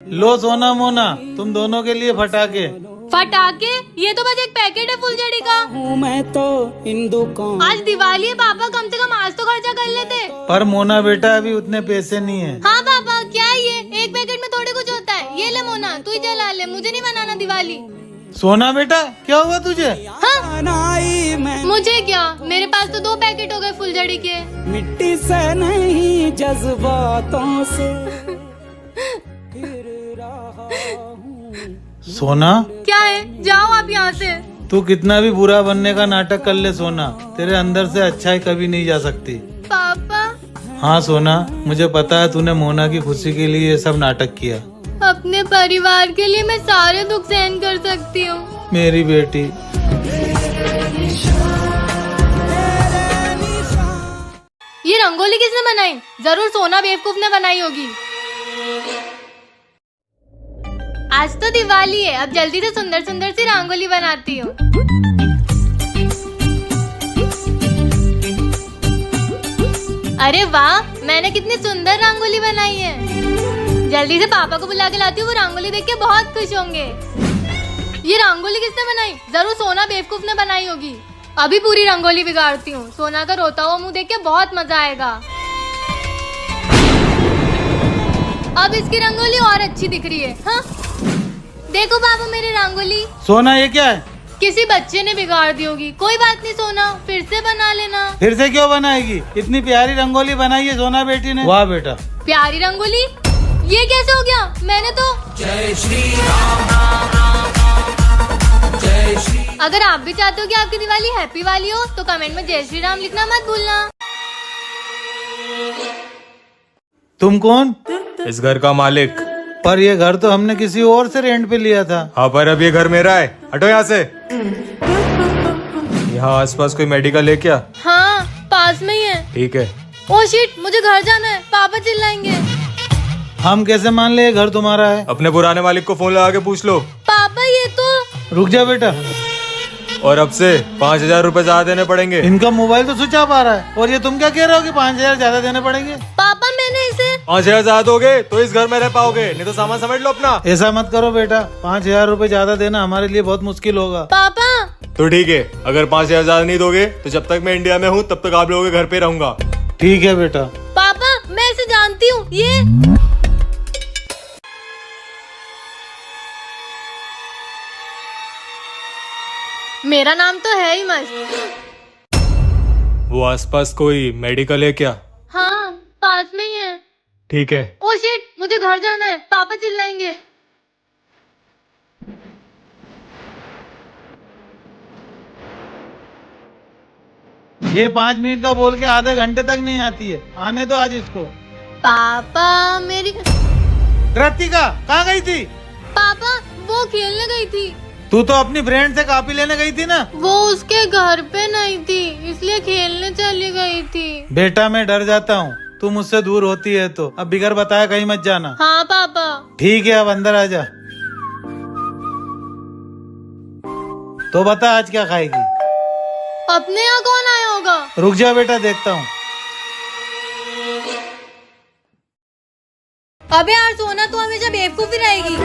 लो सोना मोना, तुम दोनों के लिए फटाके। फटाके? ये तो बस एक पैकेट है फुलझड़ी का। मैं तो हिंदू कौन। आज दिवाली है पापा, कम से कम आज तो खर्चा कर लेते। पर मोना बेटा अभी उतने पैसे नहीं है। हाँ पापा, क्या है ये? एक पैकेट में थोड़ी कुछ होता है। ये ले मोना, तू ही जला ले, मुझे नहीं मनाना दिवाली। सोना बेटा क्या हुआ तुझे? हाँ? मुझे क्या, मेरे पास तो 2 पैकेट हो गए फुलझड़ी के। मिट्टी से नहीं जज्बातों से सोना क्या है? जाओ आप यहाँ से। तू कितना भी बुरा बनने का नाटक कर ले सोना, तेरे अंदर से अच्छाई कभी नहीं जा सकती। पापा हाँ सोना, मुझे पता है तूने मोना की खुशी के लिए ये सब नाटक किया। अपने परिवार के लिए मैं सारे दुख सहन कर सकती हूँ। मेरी बेटी। ये रंगोली किसने बनाई? जरूर सोना बेवकूफ ने बनाई होगी। आज तो दिवाली है, अब जल्दी से सुंदर सुंदर सी रंगोली बनाती हूँ। अरे वाह, मैंने कितनी सुंदर रंगोली बनाई है। जल्दी से पापा को बुला के लाती हूँ, वो रंगोली देख के बहुत खुश होंगे। ये रंगोली किसने बनाई? जरूर सोना बेवकूफ ने बनाई होगी। अभी पूरी रंगोली बिगाड़ती हूँ, सोना का रोता हुआ मुंह देख के बहुत मजा आएगा। अब इसकी रंगोली और अच्छी दिख रही है। हाँ? देखो पापा मेरी रंगोली। सोना ये क्या है? किसी बच्चे ने बिगाड़ दी होगी। कोई बात नहीं सोना, फिर से बना लेना। फिर से क्यों बनाएगी? इतनी प्यारी रंगोली बनाई है सोना बेटी ने। वाह बेटा। प्यारी रंगोली? ये कैसे हो गया? मैंने तो जय श्री राम। अगर आप भी चाहते हो कि आपकी दिवाली हैप्पी वाली हो तो कमेंट में जय श्री राम लिखना मत भूलना। तुम कौन? इस घर का मालिक। पर ये घर तो हमने किसी और से रेंट पे लिया था। हाँ पर अब ये घर मेरा है, हटो यहाँ से। यहाँ आसपास कोई मेडिकल है क्या? हाँ पास में ही है। ठीक है। ओ शिट, मुझे घर जाना है, पापा चिल्लाएंगे। हम कैसे मान ले ये घर तुम्हारा है? अपने पुराने मालिक को फोन लगा के पूछ लो। पापा ये तो रुक जा बेटा। और अब से 5,000 रुपए ज्यादा देने पड़ेंगे। इनका मोबाइल तो स्विच ऑफ आ रहा है और ये तुम क्या कह रहे हो कि 5,000 ज्यादा देने पड़ेंगे? पापा मैंने इसे 5,000 ज्यादा दोगे तो इस घर में रह पाओगे, नहीं तो सामान समझ लो अपना। ऐसा मत करो बेटा, 5,000 रुपए ज्यादा देना हमारे लिए बहुत मुश्किल होगा। पापा। तो ठीक है, अगर 5,000 ज्यादा नहीं दोगे तो जब तक मैं इंडिया में हूँ तब तक आप लोगों के घर पे रहूंगा। ठीक है बेटा। पापा मैं इसे जानती हूँ, ये मेरा नाम तो है ही मस्त। वो आसपास कोई मेडिकल है क्या? हाँ पास में ही है। ठीक है। ओ शिट, मुझे घर जाना है, पापा चिल्लाएंगे। ये 5 मिनट का बोल के आधे घंटे तक नहीं आती है। आने दो आज इसको। पापा मेरी कृतिका कहाँ गई थी? पापा वो खेलने गई थी। तू तो अपनी फ्रेंड से कॉपी लेने गई थी ना? वो उसके घर पे नहीं थी, इसलिए खेलने चली गई थी। बेटा मैं डर जाता हूँ, तू मुझसे दूर होती है तो अब बिगर बताया कहीं मत जाना। हाँ पापा। ठीक है, अब अंदर आ जा। तो बता आज क्या खाएगी? अपने यहाँ कौन आया होगा? रुक जा बेटा, देखता हूँ। अबे यार सोना, तू हमेशा बेवकूफ ही रहेगी।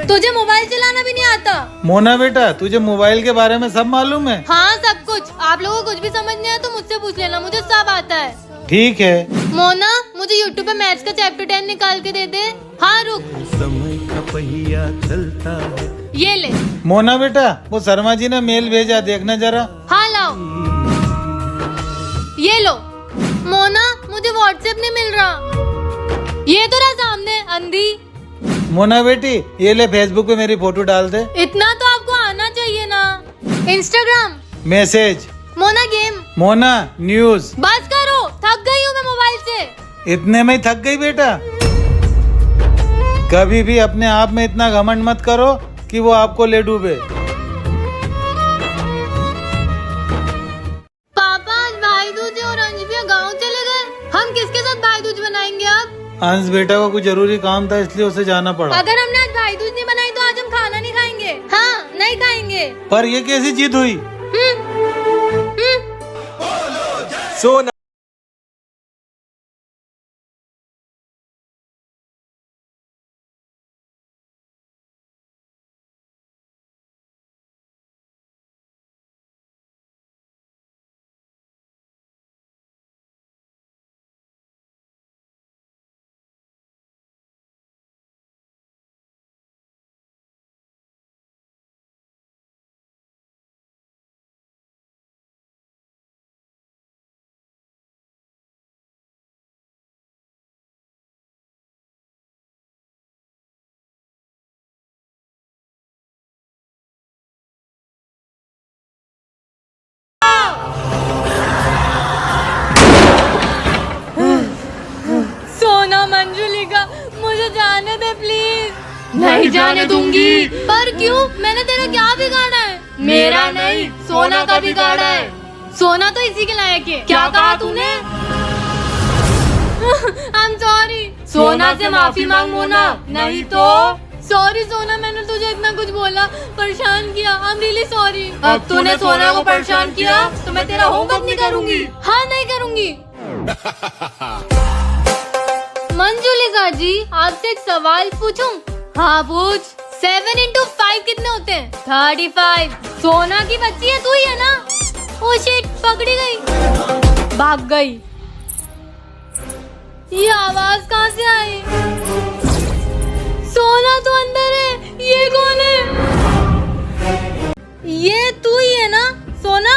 तुझे मोबाइल चलाना भी नहीं आता? मोना बेटा तुझे मोबाइल के बारे में सब मालूम है? हाँ सब कुछ। आप लोगों को कुछ भी समझ नहीं आया तो मुझसे पूछ लेना, मुझे सब आता है। ठीक है। मोना मुझे YouTube पे मैथ्स का चैप्टर 10 निकाल के दे दे। हाँ रुक, समय का पहिया चलता है। ये ले। मोना बेटा वो शर्मा जी ने मेल भेजा, देखना जरा। हाँ लाओ, ये लो। मोना मुझे व्हाट्सएप नहीं मिल रहा। ये तो रहा सामने, अंधी। मोना बेटी ये ले, फेसबुक पे मेरी फोटो डाल दे। इतना तो आपको आना चाहिए ना। Instagram, message. Mona game. Mona news. बस करो, थक गई हूँ मैं मोबाइल से। इतने में ही थक गई बेटा? कभी भी अपने आप में इतना घमंड मत करो कि वो आपको ले डूबे। पापा आज भाई दूज और अंजबिया गाँव चले गए। हम किसके साथ भाई दूज बनाएंगे अब? अंश बेटा को कुछ जरूरी काम था इसलिए उसे जाना पड़ा। अगर हमने आज भाई दूज नहीं बनाई तो आज हम खाना नहीं खाएंगे। हाँ नहीं खाएंगे। पर ये कैसी जिद हुई? सोना नहीं जाने दूंगी। पर क्यों? मैंने तेरा क्या बिगाड़ा है? मेरा नहीं, सोना का बिगाड़ा है। सोना तो इसी के लायक है। क्या कहा तूने? I am sorry. सोना से माफी मांग मोना, नहीं तो। सॉरी सोना, मैंने तुझे इतना कुछ बोला, परेशान किया। I am really sorry. अब तूने सोना को परेशान किया तो मैं तेरा होमवर्क नहीं करूंगी। हाँ नहीं करूंगी। मंजुलिका जी, आपसे एक सवाल पूछूं? हाँ पूछ। 7 into 5 कितने होते हैं? 35। सोना की बच्ची है तू ही है ना? ओ शिट, पकड़ी गई, भाग गई। ये आवाज कहाँ से आई? सोना तो अंदर है। ये कौन है? ये तू ही है ना सोना?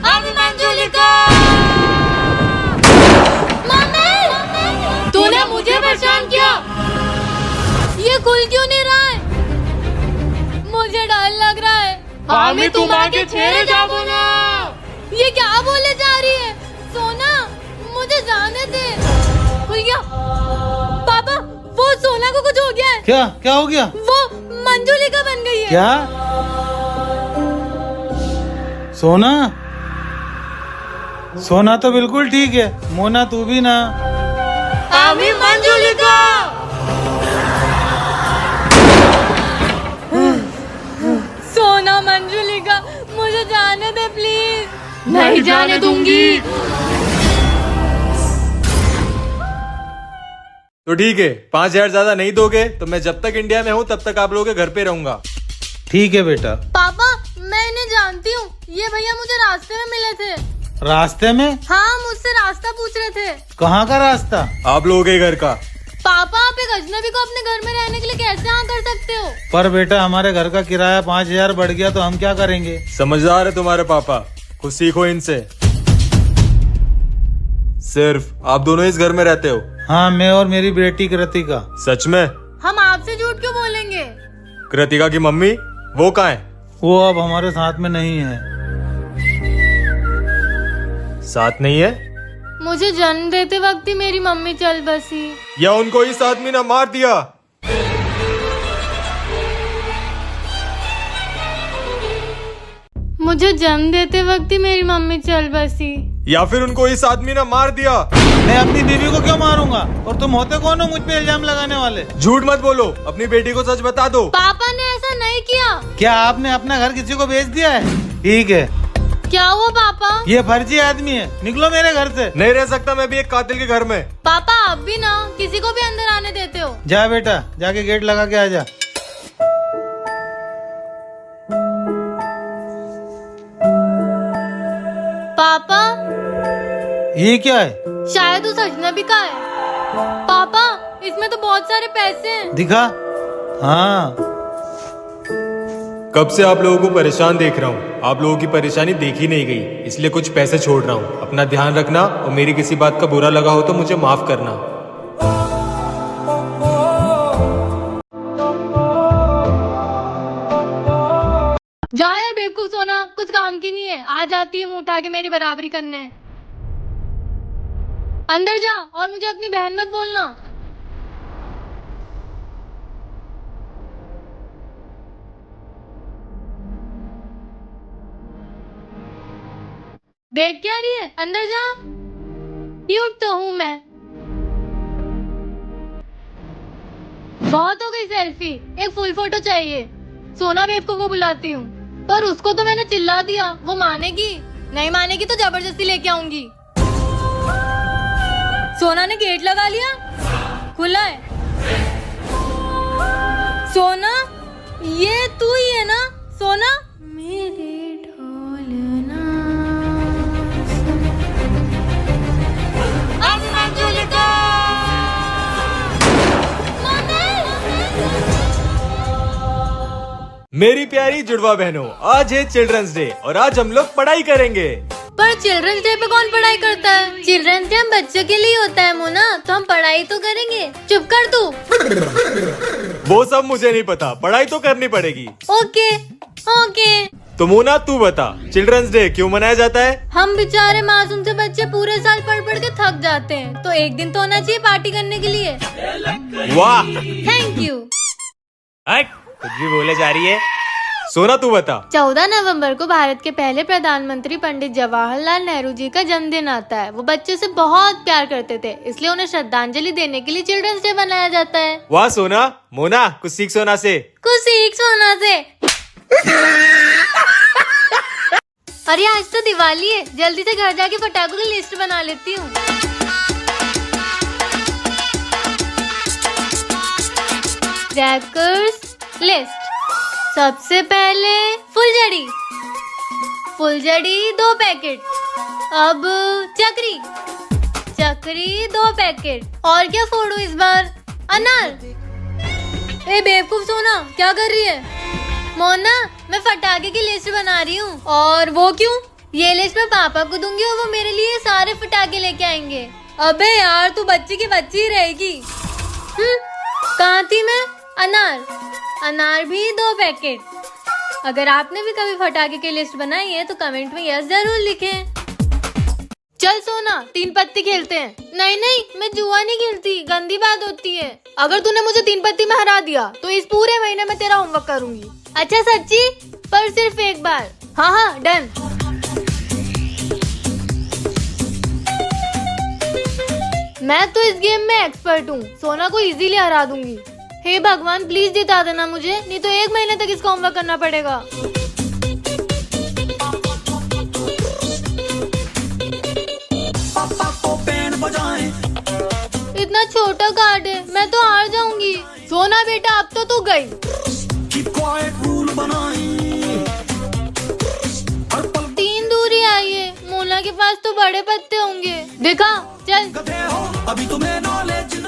अभी मंजुलिका, मम्मी, तूने मुझे परेशान किया। ये खुल क्यों नहीं रहा है? मुझे डर लग रहा है। हामी तुम आगे छेड़े जाओ ना। ये क्या बोले जा रही है? सोना, मुझे जाने दे। खुल गया। पापा, वो सोना को कुछ हो गया है। क्या क्या हो गया? वो मंजुलिका बन गई है। क्या? सोना? सोना तो बिल्कुल ठीक है। मोना तू भी ना। हामी मंजुलिका। सोना, मंजुलिका, मुझे जाने दे प्लीज। नहीं जाने दूंगी। तो ठीक है, 5,000 ज्यादा नहीं दोगे तो मैं जब तक इंडिया में हूँ तब तक आप लोगों के घर पे रहूंगा। ठीक है बेटा। पापा, मैं इन्हें जानती हूँ। ये भैया मुझे रास्ते में मिले थे। रास्ते में? हाँ, मुझसे रास्ता पूछ रहे थे। कहाँ का रास्ता? आप लोगों के घर का। पापा, आप एक अजनबी को अपने घर में रहने के लिए कैसे हाँ कर सकते हो? पर बेटा, हमारे घर का किराया 5,000 बढ़ गया तो हम क्या करेंगे? समझदार है तुम्हारे पापा, कुछ सीखो इनसे। सिर्फ आप दोनों इस घर में रहते हो? हाँ, मैं और मेरी बेटी कृतिका। सच में? हम आपसे झूठ क्यों बोलेंगे? कृतिका की मम्मी वो कहाँ है? वो अब हमारे साथ में नहीं है। साथ नहीं है? मुझे जन्म देते वक्त ही मेरी मम्मी चल बसी। या उनको इस आदमी ने मार दिया? मुझे जन्म देते वक्त ही मेरी मम्मी चल बसी। या फिर उनको इस आदमी ने मार दिया? मैं अपनी बीवी को क्यों मारूंगा? और तुम होते कौन हो मुझ पे इल्जाम लगाने वाले? झूठ मत बोलो, अपनी बेटी को सच बता दो। पापा ने ऐसा नहीं किया। क्या आपने अपना घर किसी को बेच दिया है? ठीक है। क्या हुआ पापा? ये फर्जी आदमी है, निकलो मेरे घर से। नहीं रह सकता मैं भी एक कातिल के घर में। पापा, आप भी ना किसी को भी अंदर आने देते हो। जा बेटा, जाके गेट लगा के आ जा। पापा, ये क्या है? शायद उस अजनबी का है। पापा, इसमें तो बहुत सारे पैसे हैं। दिखा। हाँ, कब से आप लोगों को परेशान देख रहा हूँ, आप लोगों की परेशानी देखी नहीं गई, इसलिए कुछ पैसे छोड़ रहा हूँ। अपना ध्यान रखना और मेरी किसी बात का बुरा लगा हो तो मुझे माफ करना। जा यार बेवकूफ सोना, कुछ काम की नहीं है। आ जाती है मुंह उठा के मेरी बराबरी करने। अंदर जा और मुझे अपनी बहन मत बोलना। देख क्या रही है? अंदर जा। क्यूट तो हूँ मैं। बहुत हो गई सेल्फी, एक फुल फोटो चाहिए। सोना बेवकूफ को बुलाती हूँ, पर उसको तो मैंने चिल्ला दिया। वो मानेगी? नहीं मानेगी तो जबरदस्ती लेके आऊंगी। सोना ने गेट लगा लिया, खुला है। सोना, ये तू ही है ना सोना? मेरे ढोलना मेरी प्यारी जुड़वा बहनों, आज है चिल्ड्रंस डे और आज हम लोग पढ़ाई करेंगे। पर चिल्ड्रंस डे पे कौन पढ़ाई करता है? चिल्ड्रंस डे हम बच्चों के लिए होता है मोना, तो हम पढ़ाई तो करेंगे। चुप कर तू। वो सब मुझे नहीं पता, पढ़ाई तो करनी पड़ेगी। Okay okay. तो मोना तू बता, चिल्ड्रंस डे क्यों मनाया जाता है? हम बेचारे मासूम से बच्चे पूरे साल पढ़ पढ़ के थक थक जाते हैं तो एक दिन तो होना चाहिए पार्टी करने के लिए। वाह, थैंक यू। हट, कुछ भी बोले जा रही है। सोना तू बता। 14 नवंबर को भारत के पहले प्रधानमंत्री पंडित जवाहरलाल नेहरू जी का जन्मदिन आता है। वो बच्चों से बहुत प्यार करते थे, इसलिए उन्हें श्रद्धांजलि देने के लिए चिल्ड्रंस डे मनाया जाता है। वाह सोना, मोना कुछ सीख सोना से। कुछ सीख सोना से। अरे आज तो दिवाली है, जल्दी से घर जाके पटाखों की लिस्ट बना लेती हूँ। Crackers list. सबसे पहले फुलझड़ी 2 पैकेट। अब चक्री 2 पैकेट। और क्या फोड़ू इस बार? अनार। ए बेवकूफ सोना, क्या कर रही है? मोना, मैं फटाके की लिस्ट बना रही हूँ। और वो क्यों? ये लिस्ट मैं पापा को दूंगी और वो मेरे लिए सारे फटाके लेके आएंगे। अबे यार, तू बच्ची की बच्ची ही रहेगी। कहाँ थी मैं? अनार भी 2 पैकेट। अगर आपने भी कभी फटाके की लिस्ट बनाई है तो कमेंट में यस जरूर लिखें। चल सोना, 3 पत्ती खेलते हैं। नहीं, मैं जुआ नहीं खेलती, गंदी बात होती है। अगर तूने मुझे 3 पत्ती में हरा दिया तो इस पूरे महीने में तेरा होमवर्क करूंगी। अच्छा सच्ची? पर सिर्फ एक बार। हाँ, डन। मैं तो इस गेम में एक्सपर्ट हूँ, सोना को इजीली हरा दूंगी। हे भगवान, प्लीज जिता देना मुझे, नहीं तो 1 महीने तक इसका होमवर्क करना पड़ेगा। इतना छोटा कार्ड है, मैं तो हार जाऊंगी। सोना बेटा, अब तो तू गई। 3 दूरी आई है, मोना के पास तो बड़े पत्ते होंगे। दिखा, चल।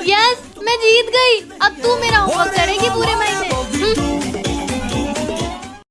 यस, मैं जीत गई। अब तू मेरा होमवर्क करेगी पूरे महीने।